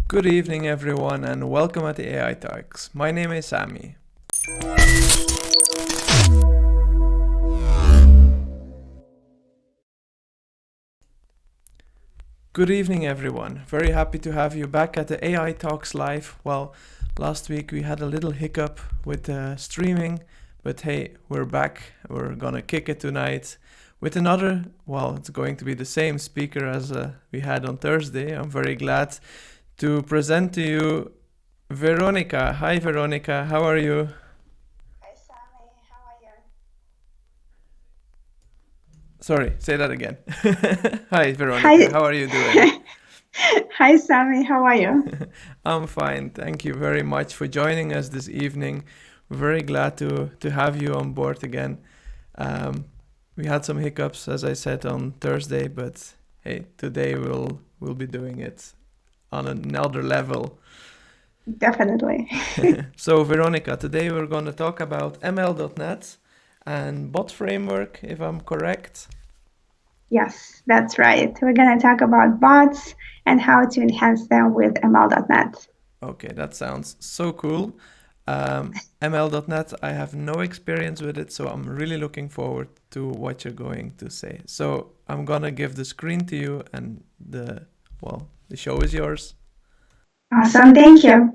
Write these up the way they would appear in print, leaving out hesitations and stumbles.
Good evening, everyone, and welcome at the AI Talks. My name is Sami. Good evening, everyone. Very happy to have you back at the AI Talks live. Well, last week we had a little hiccup with streaming, but hey, we're back. We're gonna kick it tonight with another, well, it's going to be the same speaker as we had on Thursday. I'm very glad to present to you Veronika. Hi, Veronika. How are you? Hi, Sami. How are you? Sorry, say that again. Hi, Veronika. Hi. How are you doing? Hi, Sami. How are you? I'm fine. Thank you very much for joining us this evening. Very glad to have you on board again. We had some hiccups, as I said, on Thursday, but hey, today we'll be doing it on another level. Definitely. So, Veronika, today we're going to talk about ML.NET and bot framework, if I'm correct. Yes, that's right. We're going to talk about bots and how to enhance them with ML.NET. Okay, that sounds so cool. ML.NET, I have no experience with it, so I'm really looking forward to what you're going to say. So I'm gonna give the screen to you, and the show is yours. Awesome. Thank you.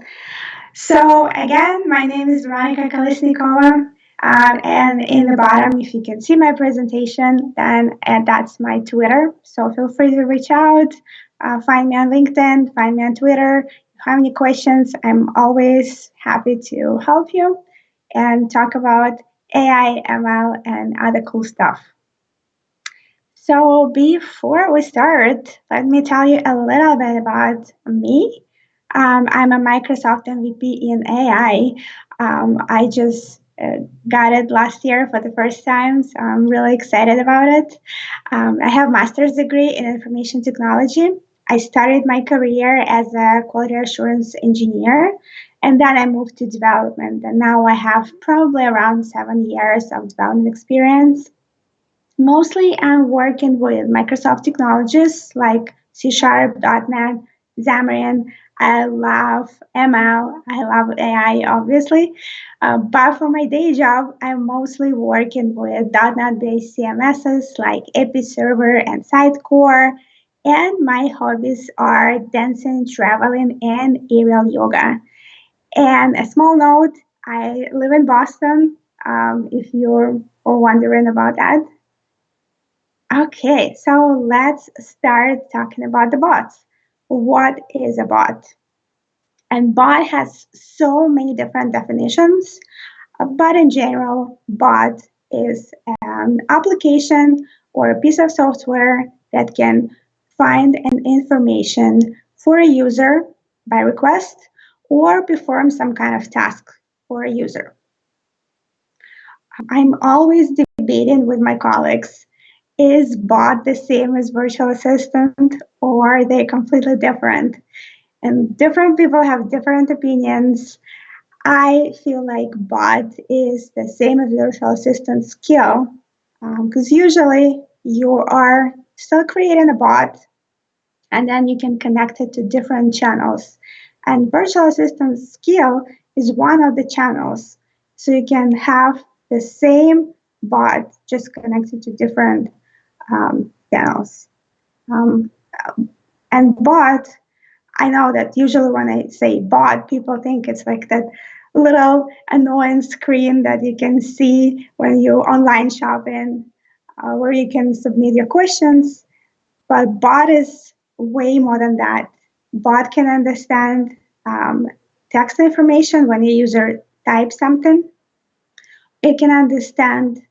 So, again, my name is Veronika Kolesnikova. And in the bottom, if you can see my presentation, then that's my Twitter. So feel free to reach out, find me on LinkedIn, find me on Twitter. If you have any questions, I'm always happy to help you and talk about AI, ML, and other cool stuff. So before we start, let me tell you a little bit about me. I'm a Microsoft MVP in AI. I just got it last year for the first time, so I'm really excited about it. I have a master's degree in information technology. I started my career as a quality assurance engineer, and then I moved to development. And now I have probably around 7 years of development experience. Mostly I'm working with Microsoft technologies like C Sharp, .NET, Xamarin. I love ML. I love AI, obviously. But for my day job, I'm mostly working with .NET-based CMSs like Episerver and Sitecore. And my hobbies are dancing, traveling, and aerial yoga. And a small note, I live in Boston, if you're wondering about that. Okay, so let's start talking about the bots. What is a bot? And bot has so many different definitions, but in general, bot is an application or a piece of software that can find an information for a user by request or perform some kind of task for a user. I'm always debating with my colleagues, is bot the same as virtual assistant or are they completely different? And different people have different opinions. I feel like bot is the same as virtual assistant skill because usually you are still creating a bot and then you can connect it to different channels. And virtual assistant skill is one of the channels. So you can have the same bot just connected to different channels. Um, and bot, I know that usually when I say bot, people think it's like that little annoying screen that you can see when you online shopping, where you can submit your questions. But bot is way more than that. Bot can understand text information when a user types something. It can understand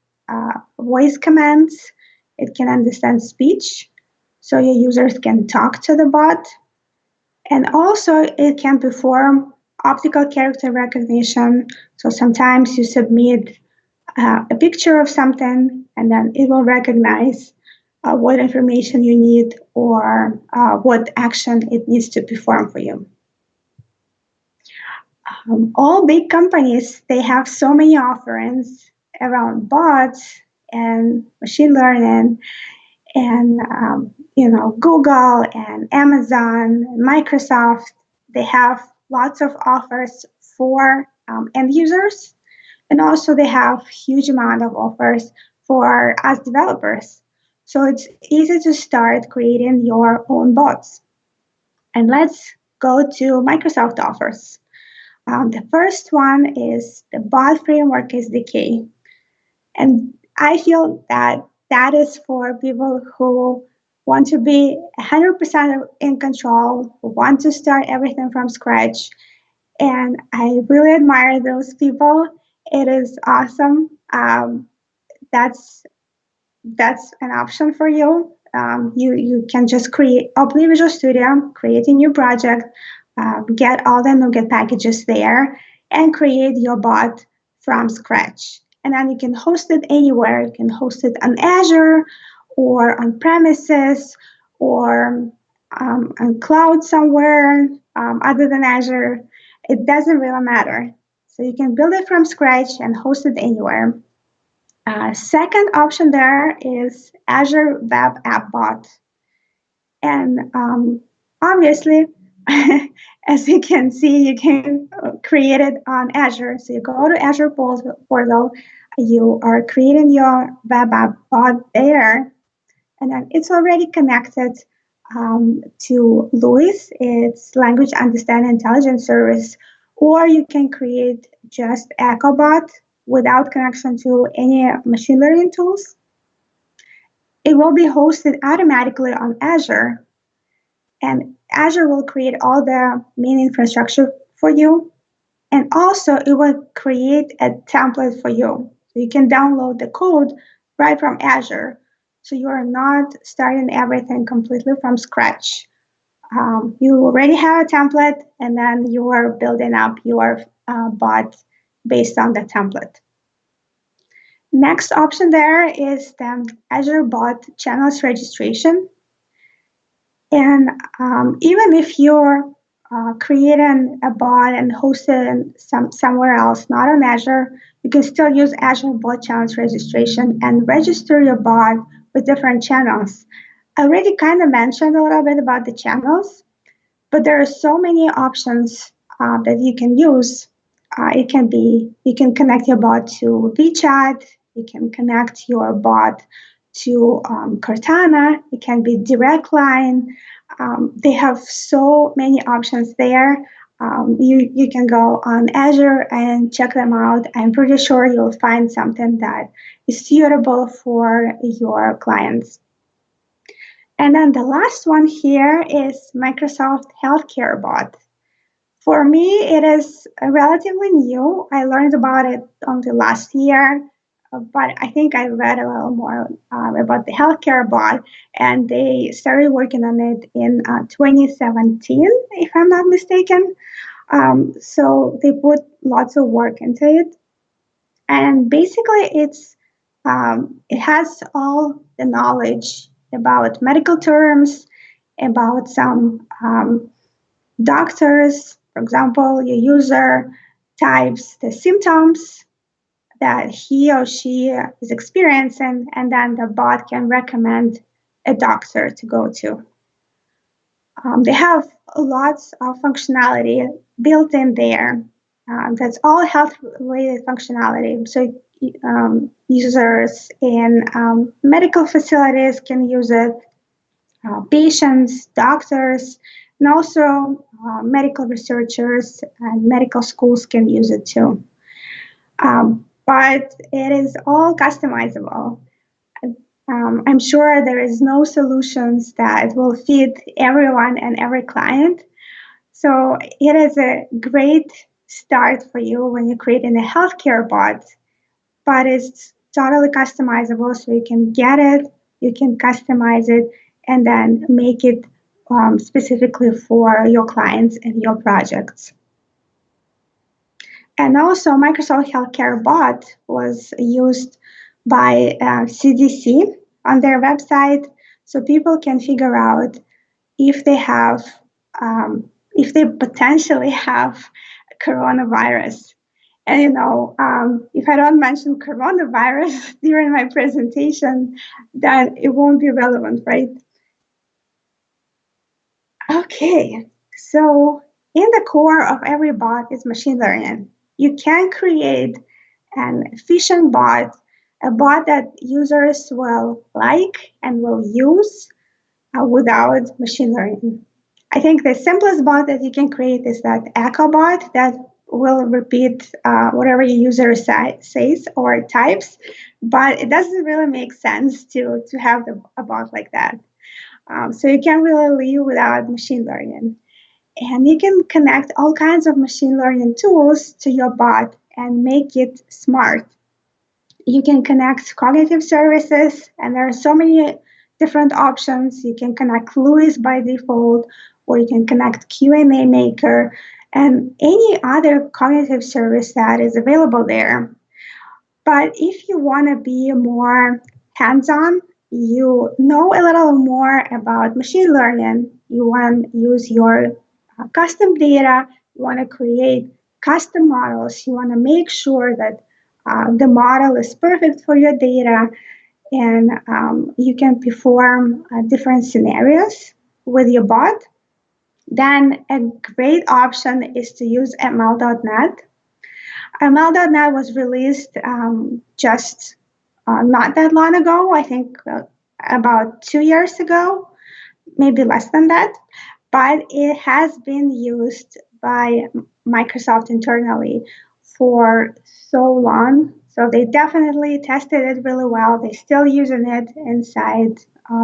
voice commands. It can understand speech, so your users can talk to the bot. And also, it can perform optical character recognition. So sometimes you submit a picture of something, and then it will recognize what information you need or what action it needs to perform for you. All big companies, they have so many offerings around bots and machine learning and Google and Amazon, and Microsoft. They have lots of offers for end users, and also they have huge amount of offers for us developers. So it's easy to start creating your own bots. And let's go to Microsoft offers. The first one is the Bot Framework SDK. And I feel that that is for people who want to be 100% in control, who want to start everything from scratch. And I really admire those people. It is awesome. That's an option for you. You can just open Visual Studio, create a new project, get all the NuGet packages there, and create your bot from scratch. And then you can host it anywhere. You can host it on Azure or on premises or on cloud somewhere other than Azure. It doesn't really matter. So you can build it from scratch and host it anywhere. Second option there is Azure Web App Bot. And obviously, as you can see, you can create it on Azure. So you go to Azure portal, you are creating your web app bot there, and then it's already connected to LUIS, it's Language Understanding Intelligence Service, or you can create just EchoBot without connection to any machine learning tools. It will be hosted automatically on Azure, and Azure will create all the main infrastructure for you. And also, it will create a template for you. So you can download the code right from Azure. So you are not starting everything completely from scratch. You already have a template, and then you are building up your bot based on the template. Next option there is the Azure Bot Channels Registration. And even if you're creating a bot and hosting somewhere else, not on Azure, you can still use Azure Bot Channels Registration and register your bot with different channels. I already kind of mentioned a little bit about the channels, but there are so many options that you can use. You can connect your bot to VChat, you can connect your bot to Cortana, it can be direct line. They have so many options there. You can go on Azure and check them out. I'm pretty sure you'll find something that is suitable for your clients. And then the last one here is Microsoft Healthcare Bot. For me, it is relatively new. I learned about it only last year, but I think I read a little more about the healthcare bot, and they started working on it in 2017, if I'm not mistaken. So they put lots of work into it, and basically, it has all the knowledge about medical terms, about some doctors. For example, your user types the symptoms that he or she is experiencing, and then the bot can recommend a doctor to go to. They have lots of functionality built in there. That's all health-related functionality. So users in medical facilities can use it, patients, doctors, and also medical researchers and medical schools can use it too. But it is all customizable. I'm sure there is no solutions that will fit everyone and every client. So it is a great start for you when you're creating a healthcare bot, but it's totally customizable. So you can get it, you can customize it, and then make it specifically for your clients and your projects. And also, Microsoft Healthcare Bot was used by CDC on their website, so people can figure out if they have, if they potentially have coronavirus. And if I don't mention coronavirus during my presentation, then it won't be relevant, right? Okay, so In the core of every bot is machine learning. You can create an efficient bot, a bot that users will like and will use without machine learning. I think the simplest bot that you can create is that echo bot that will repeat whatever your user says or types, but it doesn't really make sense to have a bot like that. So you can't really live without machine learning. And you can connect all kinds of machine learning tools to your bot and make it smart. You can connect cognitive services, and there are so many different options. You can connect Louis by default, or you can connect Q&A Maker and any other cognitive service that is available there. But if you want to be more hands-on, you know a little more about machine learning, you want to use your custom data, you want to create custom models, you want to make sure that the model is perfect for your data, and you can perform different scenarios with your bot, then a great option is to use ML.net. ML.net was released just not that long ago, I think about 2 years ago, maybe less than that, but it has been used by Microsoft internally for so long. So they definitely tested it really well. They're still using it inside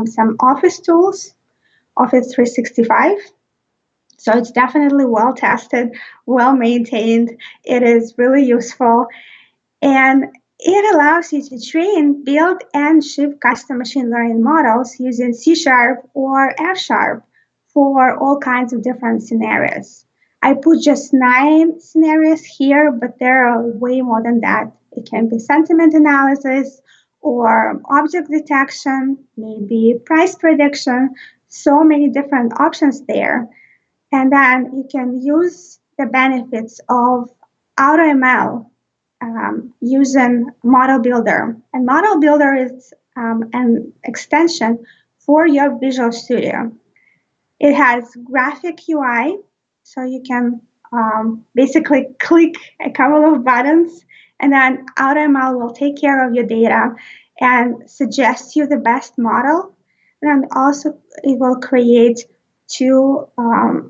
some Office tools, Office 365. So it's definitely well tested, well maintained. It is really useful. And it allows you to train, build, and ship custom machine learning models using C# or F# for all kinds of different scenarios. I put just 9 scenarios here, but there are way more than that. It can be sentiment analysis or object detection, maybe price prediction, so many different options there. And then you can use the benefits of AutoML using Model Builder. And Model Builder is an extension for your Visual Studio. It has graphic UI, so you can basically click a couple of buttons, and then AutoML will take care of your data and suggest you the best model. And then also it will create 2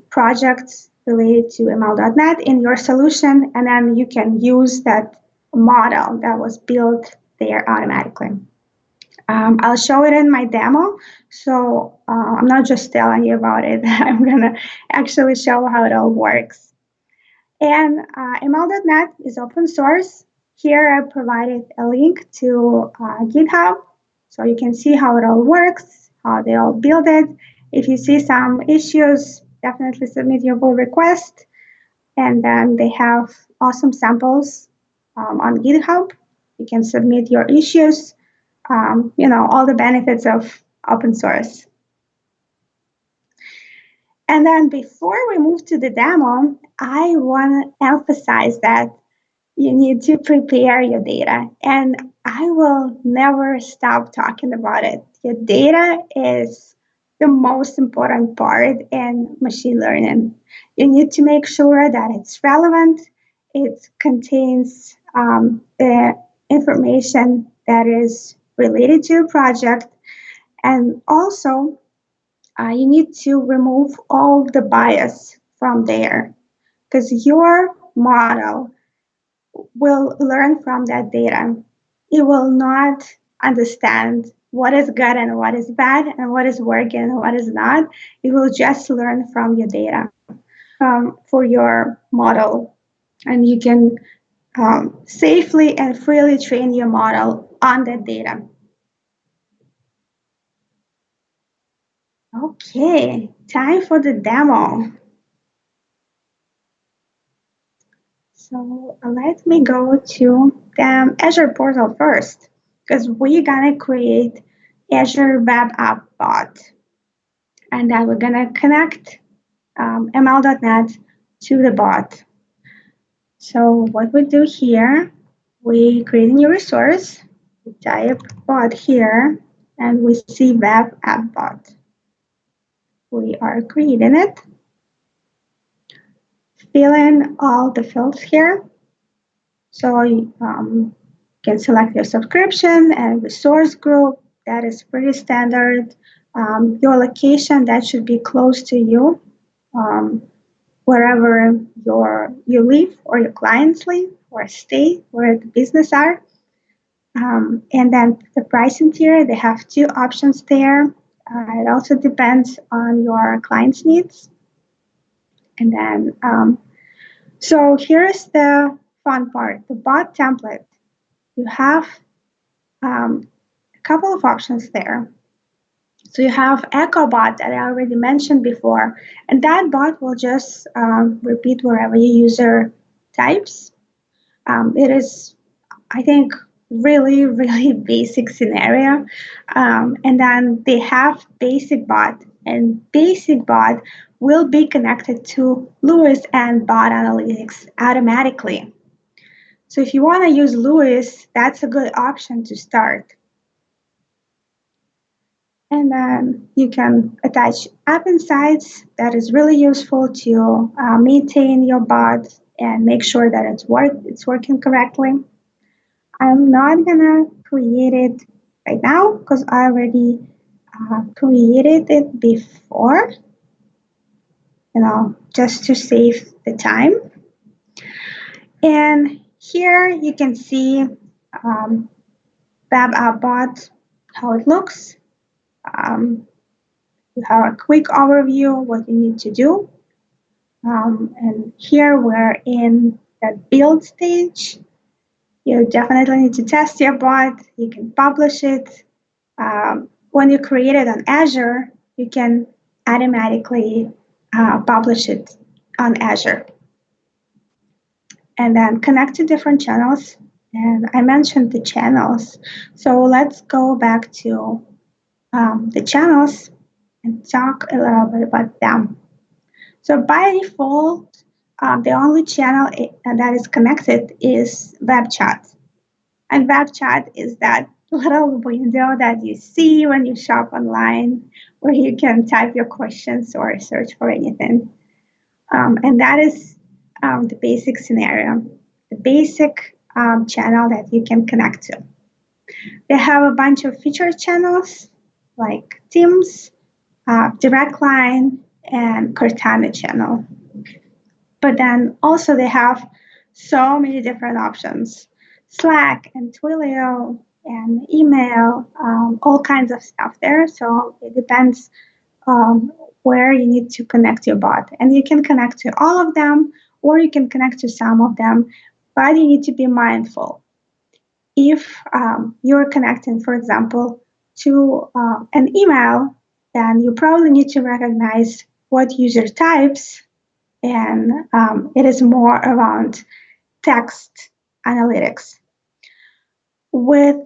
projects related to ML.net in your solution, and then you can use that model that was built there automatically. I'll show it in my demo, so I'm not just telling you about it. I'm going to actually show how it all works. And ML.net is open source. Here I provided a link to GitHub, so you can see how it all works, how they all build it. If you see some issues, definitely submit your pull request. And then they have awesome samples on GitHub. You can submit your issues, all the benefits of open source. And then before we move to the demo, I want to emphasize that you need to prepare your data. And I will never stop talking about it. Your data is the most important part in machine learning. You need to make sure that it's relevant, it contains the information that is related to your project, and also you need to remove all the bias from there, because your model will learn from that data. It will not understand what is good and what is bad and what is working and what is not. It will just learn from your data for your model. And you can safely and freely train your model on that data. Okay, time for the demo. So let me go to the Azure portal first, because we're gonna create Azure Web App Bot. And then we're gonna connect ML.net to the bot. So what we do here, we create a new resource, we type bot here, and we see Web App Bot. We are creating it. fill in all the fields here. So you can select your subscription and resource group. That is pretty standard. Your location, that should be close to you, wherever you live or your clients live or stay, where the business are. And then the pricing tier, they have two options there. It also depends on your client's needs. And then, so here's the fun part, the bot template. You have a couple of options there. So you have Echo Bot that I already mentioned before, and that bot will just repeat wherever your user types. It is, I think, really, really basic scenario. And then they have Basic Bot, and Basic Bot will be connected to Lewis and Bot Analytics automatically. So if you want to use Lewis, that's a good option to start. And then you can attach app insights. That is really useful to maintain your bot and make sure that it's working correctly. I'm not gonna create it right now because I already created it before, just to save the time. And here you can see Web App Bot, how it looks. You have a quick overview of what you need to do. And here we're in the build stage. You definitely need to test your bot. You can publish it. When you create it on Azure, you can automatically publish it on Azure. And then connect to different channels. And I mentioned the channels. So let's go back to the channels and talk a little bit about them. So by default, the only channel that is connected is web chat. And web chat is that little window that you see when you shop online, where you can type your questions or search for anything. And that is the basic scenario, the basic channel that you can connect to. They have a bunch of featured channels like Teams, Direct Line, and Cortana channel. But then also they have so many different options. Slack and Twilio and email, all kinds of stuff there. So it depends where you need to connect your bot. And you can connect to all of them, or you can connect to some of them, but you need to be mindful. If you're connecting, for example, to an email, then you probably need to recognize what user types, and it is more around text analytics. With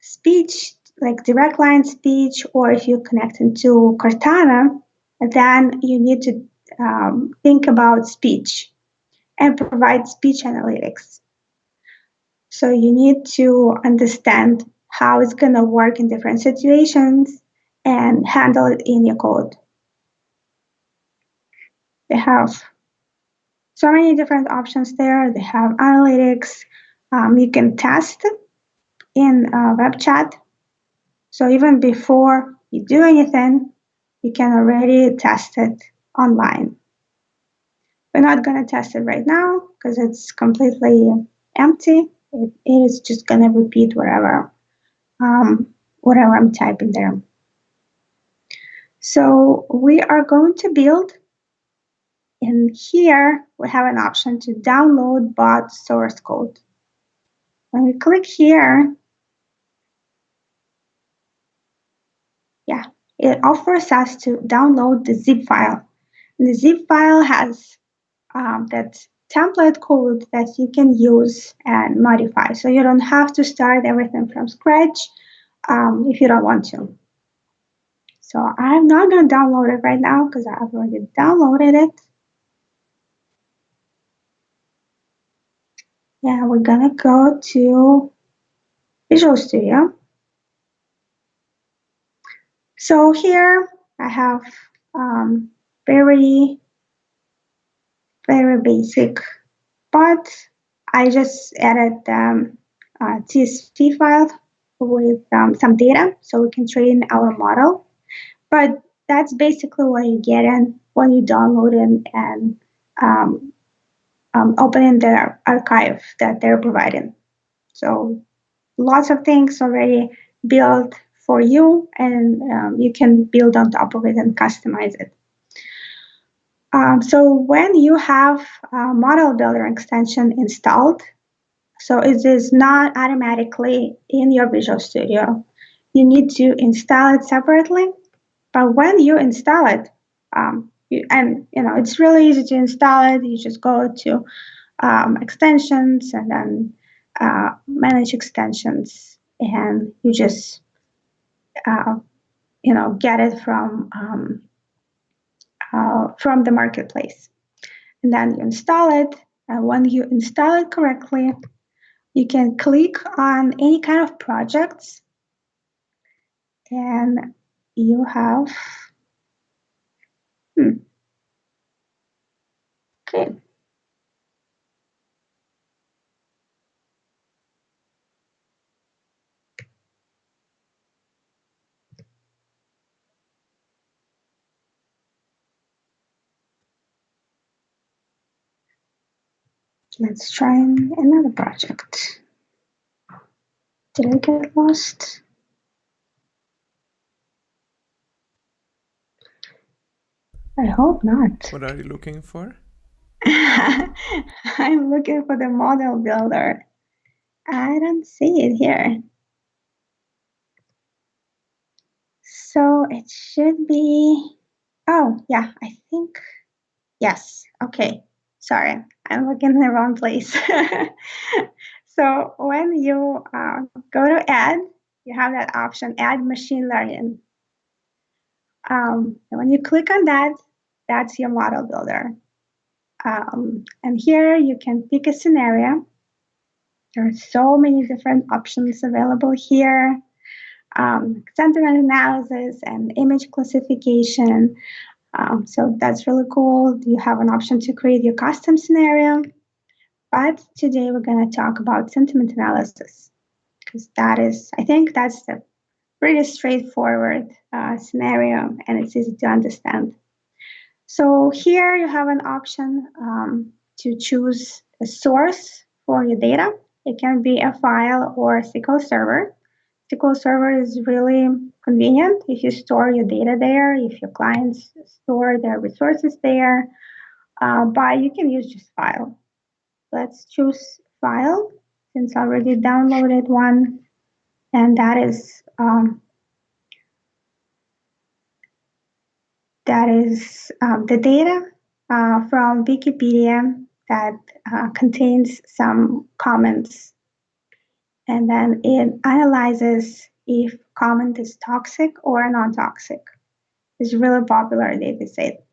speech, like direct line speech, or if you're connecting to Cortana, then you need to think about speech and provide speech analytics. So you need to understand how it's going to work in different situations and handle it in your code. They have so many different options there. They have analytics. You can test in web chat. So even before you do anything, you can already test it online. We're not going to test it right now because it's completely empty. It is just going to repeat whatever I'm typing there. So we are going to build. And here we have an option to download bot source code. When we click here, it offers us to download the zip file. And the zip file has that template code that you can use and modify. So you don't have to start everything from scratch if you don't want to. So I'm not going to download it right now because I've already downloaded it. Yeah, we're going to go to Visual Studio. So here I have very very basic bot. I just added CSV file with some data so we can train our model. But that's basically what you get in when you download it and open in the archive that they're providing. So lots of things already built for you, and you can build on top of it and customize it. So when you have a model builder extension installed, so it is not automatically in your Visual Studio. You need to install it separately. But when you install it, it's really easy to install it. You just go to extensions and then manage extensions, and you just get it from the marketplace, and then you install it. And when you install it correctly, you can click on any kind of projects, and you have okay. Let's try another project. Did I get lost? I hope not. What are you looking for? I'm looking for the model builder. I don't see it here. So it should be, oh yeah, I think, yes, okay. Sorry, I'm looking in the wrong place. So when you go to add, you have that option, add machine learning. And when you click on that, that's your model builder. And here you can pick a scenario. There are so many different options available here. Sentiment analysis and image classification. So that's really cool. You have an option to create your custom scenario. But today we're going to talk about sentiment analysis, because I think that's the pretty straightforward scenario, and it's easy to understand. So here you have an option to choose a source for your data. It can be a file or a SQL Server. SQL Server is really convenient if you store your data there, if your clients store their resources there, but you can use just file. Let's choose file, since I already downloaded one, and that is the data from Wikipedia that contains some comments, and then it analyzes if comment is toxic or non-toxic. It's really popular data set.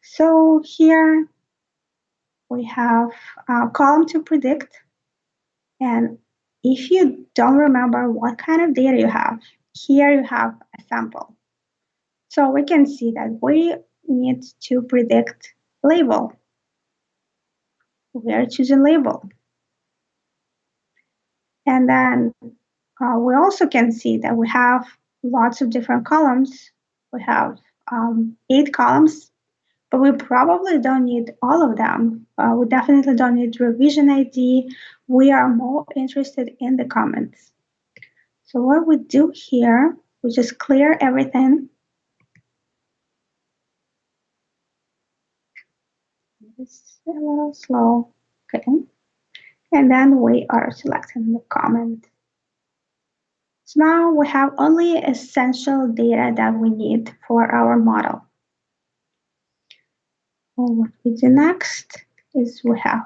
So here we have a column to predict, and if you don't remember what kind of data you have, here you have a sample. So we can see that we need to predict label. We are choosing label. And then we also can see that we have lots of different columns. We have 8 columns, but we probably don't need all of them. We definitely don't need revision ID. We are more interested in the comments. So what we do here, we just clear everything. It's a little slow, okay. And then we are selecting the comment. So now we have only essential data that we need for our model. Well, what we do next is we have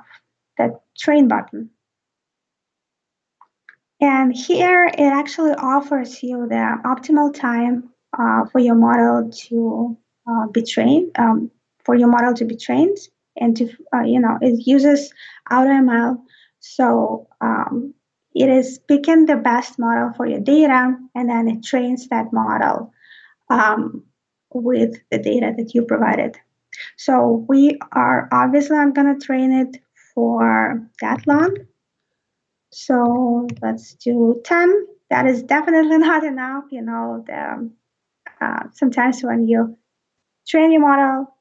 the train button. And here it actually offers you the optimal time for your model to be trained, and to it uses AutoML, so it is picking the best model for your data, and then it trains that model with the data that you provided. So we are obviously not going to train it for that long. So let's do 10. That is definitely not enough. Sometimes when you train your model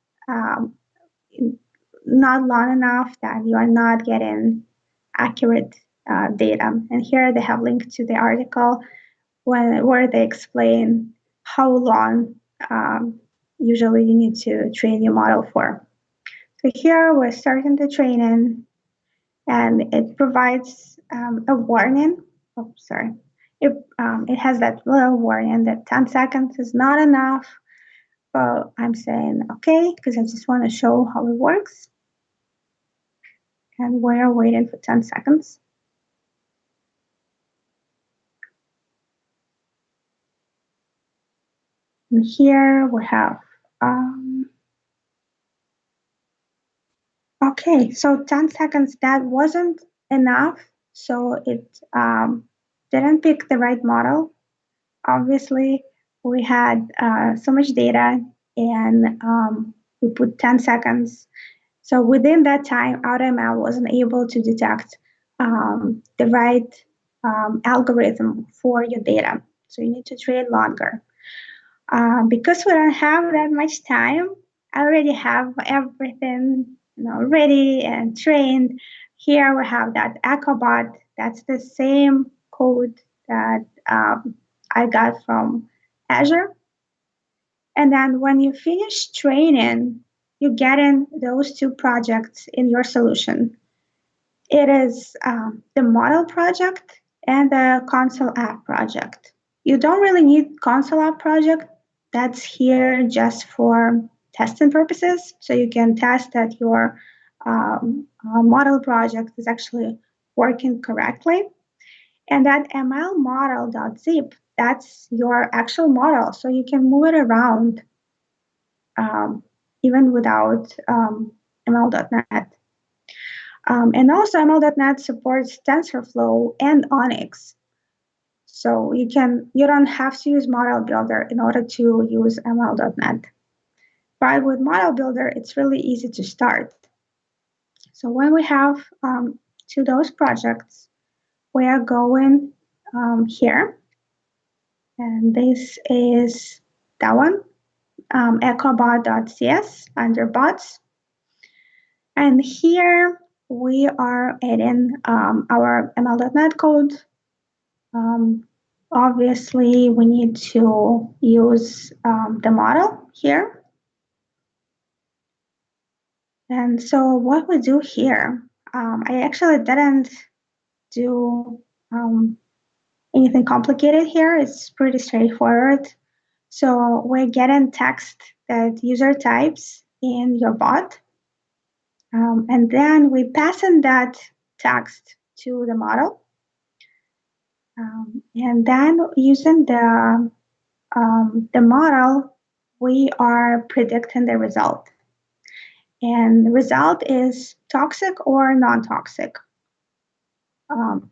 not long enough, that you are not getting accurate data. And here they have linked to the article where they explain how long usually you need to train your model for. So here we're starting the training, and it provides a warning. Oh, sorry. It has that little warning that 10 seconds is not enough. But I'm saying okay, because I just want to show how it works. And we're waiting for 10 seconds. And here we have, okay, so 10 seconds, that wasn't enough. So it didn't pick the right model. Obviously, we had so much data, and we put 10 seconds. So within that time, AutoML wasn't able to detect the right algorithm for your data. So you need to train longer. Because we don't have that much time, I already have everything ready and trained. Here we have that EchoBot. That's the same code that I got from Azure. And then when you finish training, you get in those two projects in your solution. It is the model project and the console app project. You don't really need console app project. That's here just for testing purposes. So you can test that your model project is actually working correctly. And that ML model.zip, that's your actual model. So you can move it around even without ML.NET. And also ML.NET supports TensorFlow and Onyx. So you don't have to use Model Builder in order to use ML.NET. But with Model Builder, it's really easy to start. So when we have to those projects, we are going here. And this is that one, echobot.cs under bots. And here we are adding our ML.NET code. Obviously, we need to use the model here. And so what we do here, I actually didn't do anything complicated here. It's pretty straightforward. So we're getting text that user types in your bot. And then we pass in that text to the model. And then using the model, we are predicting the result. And the result is toxic or non-toxic.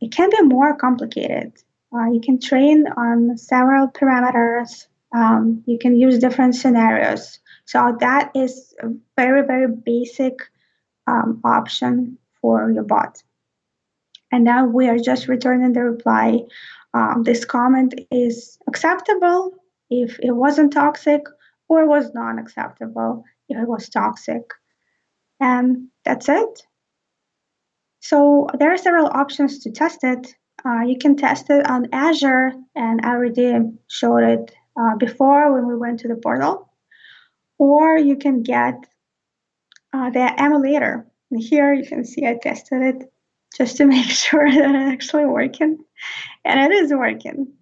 It can be more complicated. You can train on several parameters. You can use different scenarios. So that is a very, very basic option for your bot. And now we are just returning the reply. This comment is acceptable if it wasn't toxic, or was non-acceptable if it was toxic. And that's it. So there are several options to test it. You can test it on Azure, and I already showed it before when we went to the portal. Or you can get the emulator. And here you can see I tested it just to make sure that it's actually working. And it is working.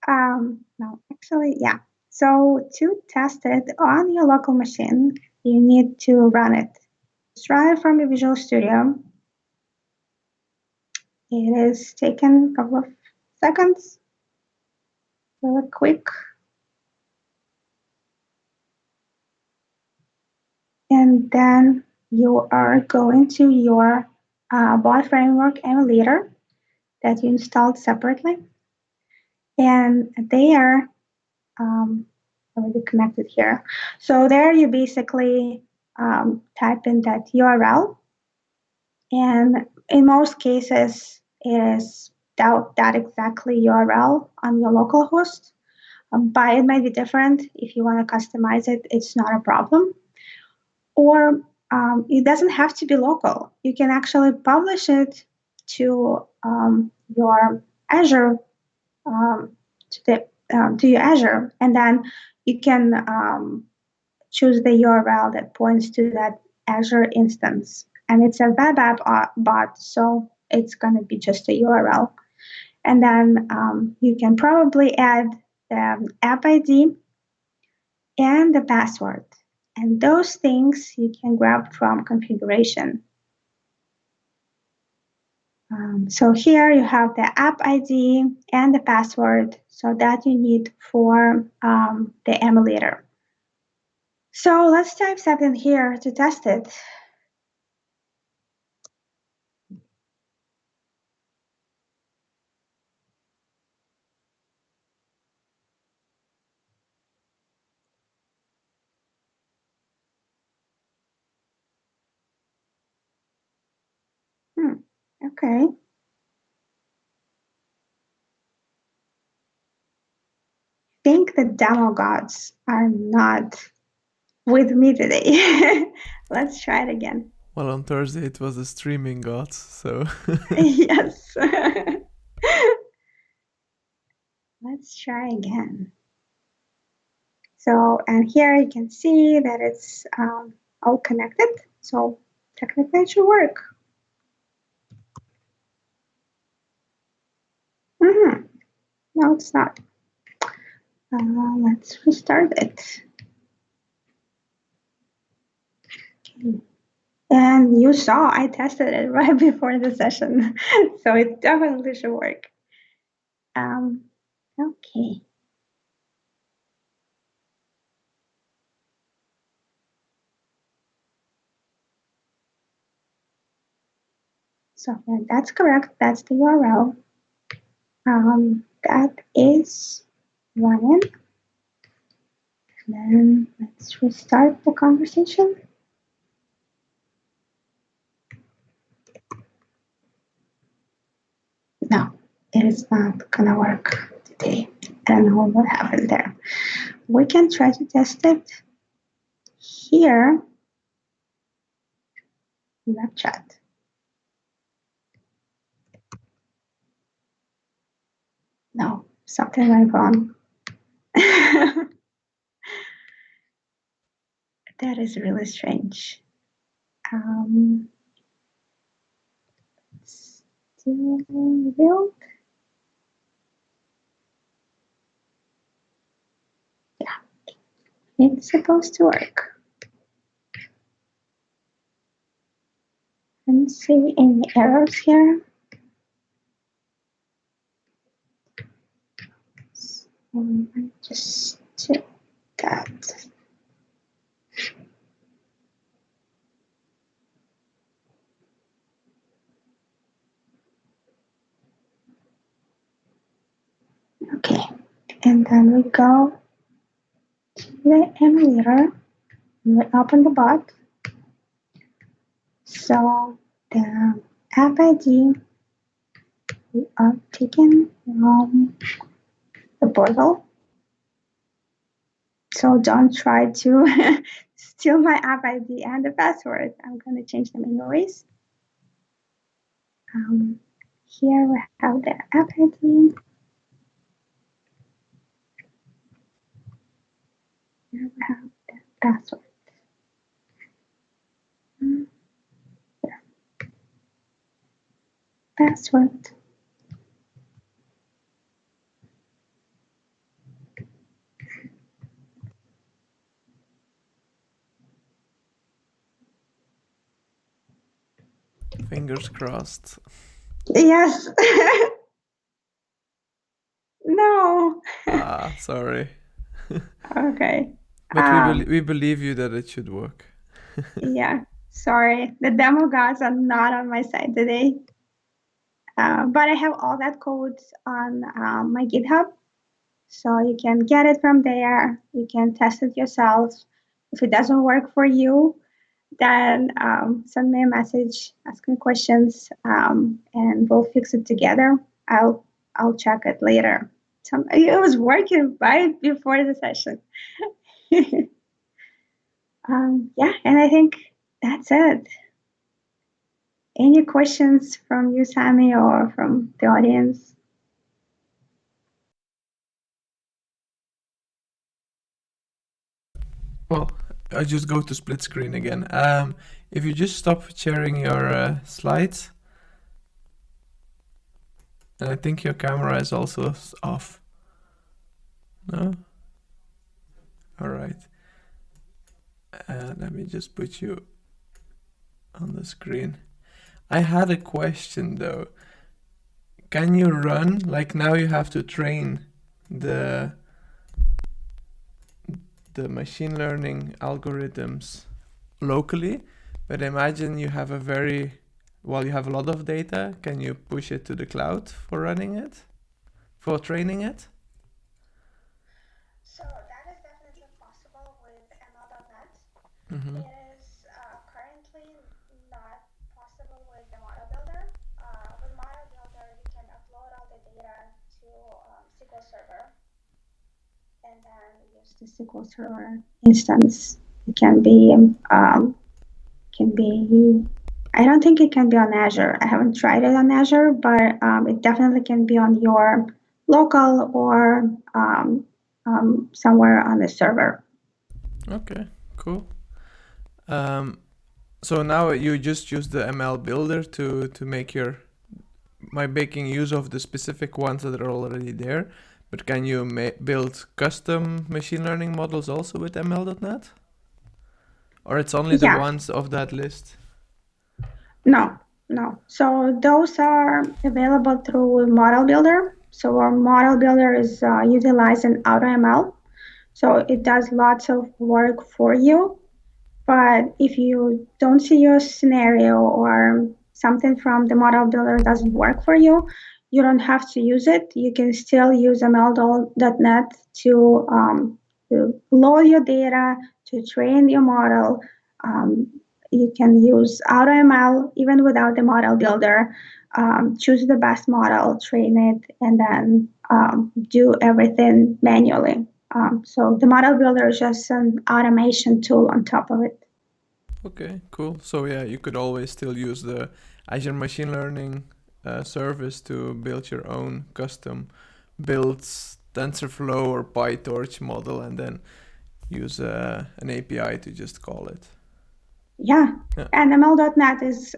No, actually, yeah. So to test it on your local machine, you need to run it. Just run it from your Visual Studio. It is taken a couple of seconds. Really quick. And then you are going to your bot framework emulator that you installed separately. And there, already connected here. So there you basically type in that URL, and in most cases it is that exactly URL on your local host. But it might be different. If you want to customize it, it's not a problem. Or it doesn't have to be local. You can actually publish it to your Azure, to your Azure, and then you can choose the URL that points to that Azure instance. And it's a web app bot, so it's going to be just a URL. And then you can probably add the app ID and the password. And those things you can grab from configuration. So here you have the app ID and the password, so that you need for the emulator. So let's type something here to test it. Okay. I think the demo gods are not with me today. Let's try it again. Well, on Thursday it was the streaming gods, so. Yes. Let's try again. So, and here you can see that it's all connected. So technically it should work. No, it's not. Let's restart it. Okay. And you saw I tested it right before the session, so it definitely should work. Okay. So yeah, that's correct. That's the URL. That is running. Then let's restart the conversation. No, it is not gonna work today. I don't know what happened there. We can try to test it here in that chat. No, something went wrong. That is really strange. Still build. Yeah, it's supposed to work. I don't see any errors here. So I just do that. Okay, and then we go to the emulator and we open the bot. So the app ID we are taken from the portal. So don't try to steal my app ID and the password. I'm going to change them anyways. Here we have the app ID. Here we have the password. Password. Fingers crossed. Yes. No. Sorry. Okay. But we believe you that it should work. Yeah, sorry. The demo gods are not on my side today. But I have all that code on my GitHub. So you can get it from there. You can test it yourself. If it doesn't work for you, then send me a message, ask me questions, and we'll fix it together. I'll check it later. It was working right before the session. Yeah, and I think that's it. Any questions from you, Sammy, or from the audience? Well, I just go to split screen again. If you just stop sharing your slides, and I think your camera is also off. No? All right. Let me just put you on the screen. I had a question though. Can you run, like now you have to train the machine learning algorithms locally, but imagine you have you have a lot of data. Can you push it to the cloud for running it, for training it? So that is definitely possible with ML.net. Mm-hmm. It is currently not possible with the model builder. With model builder, you can upload all the data to SQL Server and then use the SQL Server instance. It can be I don't think it can be on Azure. I haven't tried it on Azure, but it definitely can be on your local or somewhere on the server. Okay, cool. So now you just use the ML builder to make making use of the specific ones that are already there. But can you build custom machine learning models also with ML.net? Or it's only the ones of that list? No. So those are available through Model Builder. So our Model Builder is utilizing AutoML. So it does lots of work for you. But if you don't see your scenario or something from the model builder doesn't work for you, you don't have to use it. You can still use ML.net to load your data, to train your model. You can use AutoML even without the model builder. Choose the best model, train it, and then do everything manually. So the model builder is just an automation tool on top of it. Okay, cool. So yeah, you could always still use the Azure Machine Learning service to build your own custom builds TensorFlow or PyTorch model and then use an API to just call it. Yeah. And ML.net is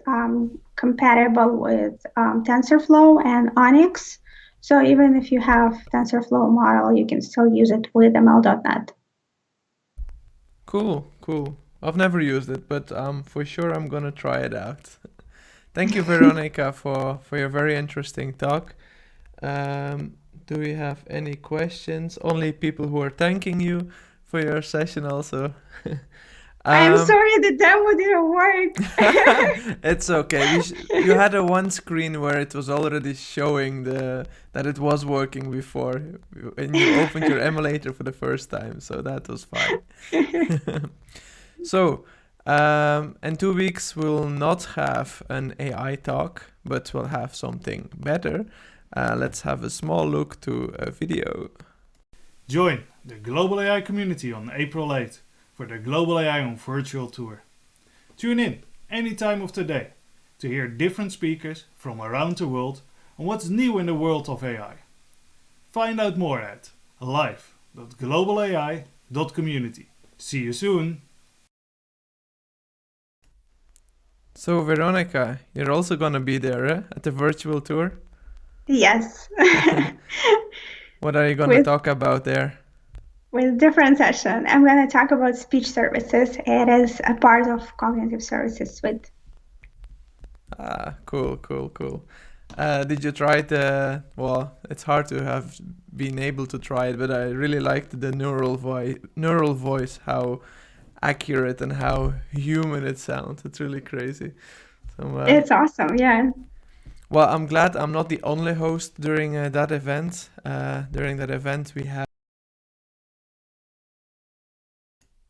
compatible with TensorFlow and Onyx. So even if you have TensorFlow model, you can still use it with ML.net. Cool. I've never used it, but for sure I'm gonna try it out. Thank you, Veronika, for your very interesting talk. Do we have any questions? Only people who are thanking you for your session also. I'm sorry the demo didn't work. It's okay. You had a one screen where it was already showing that it was working before, and you opened your emulator for the first time, so that was fine. So, in 2 weeks we'll not have an AI talk, but we'll have something better. Let's have a small look to a video. Join the Global AI community on April 8th for the Global AI on Virtual Tour. Tune in any time of the day to hear different speakers from around the world on what's new in the world of AI. Find out more at live.globalai.community. See you soon! So Veronika, you're also gonna be there at the virtual tour? Yes. What are you gonna talk about there? With different session, I'm going to talk about speech services. It is a part of cognitive services suite. Cool. Did you try it? Well, it's hard to have been able to try it, but I really liked the neural voice, how accurate and how human it sounds. It's really crazy. So, it's awesome, yeah. Well, I'm glad I'm not the only host during that event. During that event, we had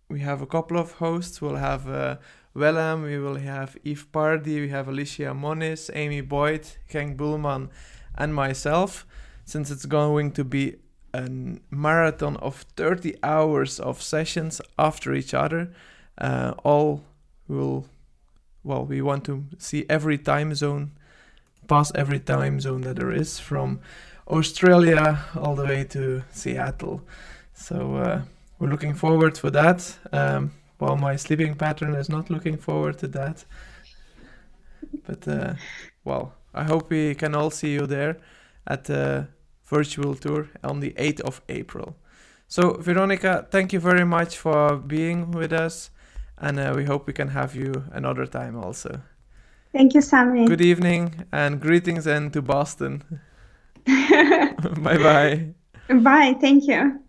we have a couple of hosts. We'll have Willem, we will have Yves Pardy, we have Alicia Moniz, Amy Boyd, Henk Boelman, and myself. Since it's going to be a marathon of 30 hours of sessions after each other, we want to see every time zone, pass every time zone that there is, from Australia all the way to Seattle. So we're looking forward for that. While my sleeping pattern is not looking forward to that. But I hope we can all see you there at the virtual tour on the 8th of April. So Veronika, thank you very much for being with us, and we hope we can have you another time also. Thank you, Sami. Good evening and greetings and to Boston. Bye-bye. Bye, thank you.